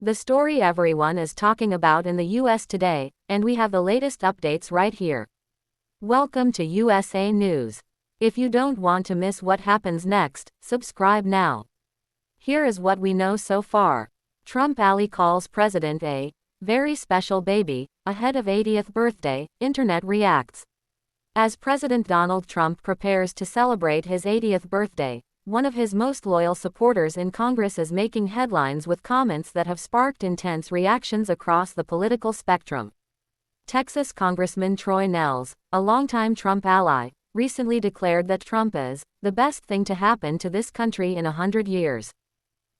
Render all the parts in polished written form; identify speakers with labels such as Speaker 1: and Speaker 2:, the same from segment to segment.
Speaker 1: The story everyone is talking about in the US today, and we have the latest updates right here. Welcome to USA News. If you don't want to miss what happens next, subscribe now. Here is what we know so far. Trump ally calls president a very special baby, ahead of 80th birthday, internet reacts. As President Donald Trump prepares to celebrate his 80th birthday, one of his most loyal supporters in Congress is making headlines with comments that have sparked intense reactions across the political spectrum. Texas Congressman Troy Nehls, a longtime Trump ally, recently declared that Trump is the best thing to happen to this country in 100 years.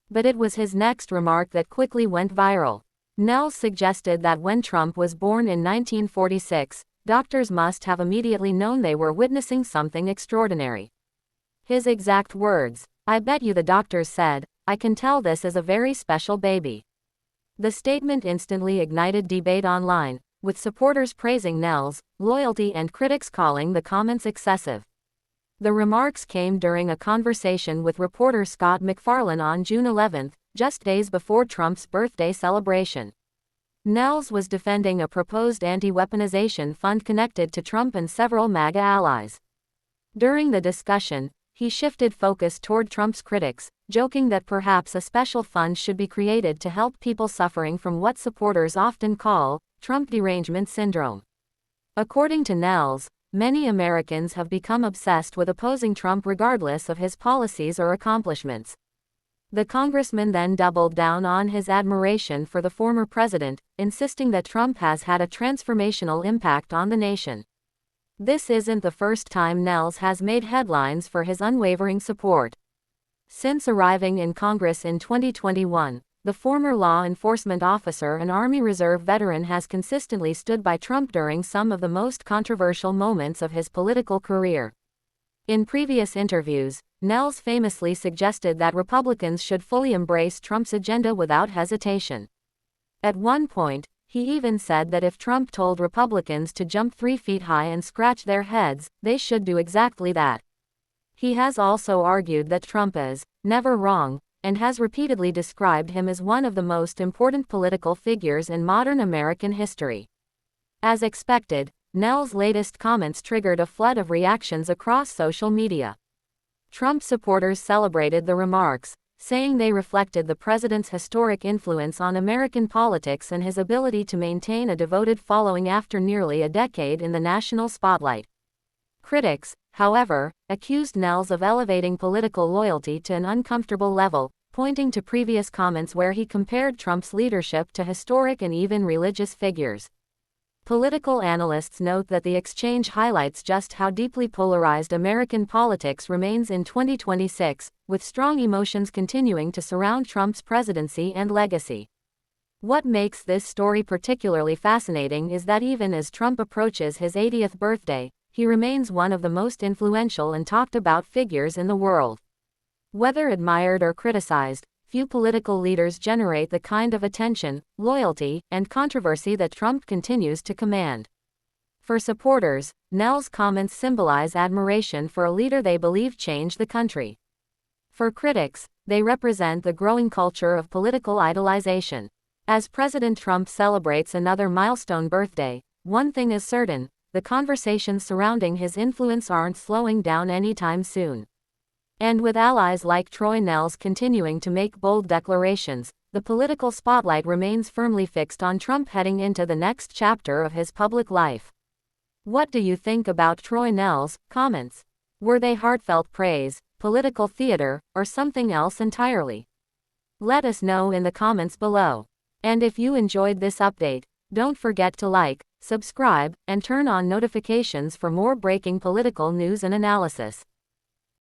Speaker 1: But it was his next remark that quickly went viral. Nehls suggested that when Trump was born in 1946, doctors must have immediately known they were witnessing something extraordinary. His exact words, "I bet you the doctors said, I can tell this is a very special baby." The statement instantly ignited debate online, with supporters praising Nehls' loyalty and critics calling the comments excessive. The remarks came during a conversation with reporter Scott MacFarlane on June 11, just days before Trump's birthday celebration. Nehls was defending a proposed anti-weaponization fund connected to Trump and several MAGA allies. During the discussion, he shifted focus toward Trump's critics, joking that perhaps a special fund should be created to help people suffering from what supporters often call Trump derangement syndrome. According to Nehls, many Americans have become obsessed with opposing Trump regardless of his policies or accomplishments. The congressman then doubled down on his admiration for the former president, insisting that Trump has had a transformational impact on the nation. This isn't the first time Nehls has made headlines for his unwavering support. Since arriving in Congress in 2021, the former law enforcement officer and Army Reserve veteran has consistently stood by Trump during some of the most controversial moments of his political career. In previous interviews, Nehls famously suggested that Republicans should fully embrace Trump's agenda without hesitation. At one point, he even said that if Trump told Republicans to jump 3 feet high and scratch their heads, they should do exactly that. He has also argued that Trump is never wrong, and has repeatedly described him as one of the most important political figures in modern American history. As expected, Nehls' latest comments triggered a flood of reactions across social media. Trump supporters celebrated the remarks, saying they reflected the president's historic influence on American politics and his ability to maintain a devoted following after nearly a decade in the national spotlight. Critics, however, accused Nehls of elevating political loyalty to an uncomfortable level, pointing to previous comments where he compared Trump's leadership to historic and even religious figures. Political analysts note that the exchange highlights just how deeply polarized American politics remains in 2026, with strong emotions continuing to surround Trump's presidency and legacy. What makes this story particularly fascinating is that even as Trump approaches his 80th birthday, he remains one of the most influential and talked about figures in the world. Whether admired or criticized, few political leaders generate the kind of attention, loyalty, and controversy that Trump continues to command. For supporters, Nehls' comments symbolize admiration for a leader they believe changed the country. For critics, they represent the growing culture of political idolization. As President Trump celebrates another milestone birthday, one thing is certain: the conversations surrounding his influence aren't slowing down anytime soon. And with allies like Troy Nehls continuing to make bold declarations, the political spotlight remains firmly fixed on Trump heading into the next chapter of his public life. What do you think about Troy Nehls' comments? Were they heartfelt praise, political theater, or something else entirely? Let us know in the comments below. And if you enjoyed this update, don't forget to like, subscribe, and turn on notifications for more breaking political news and analysis.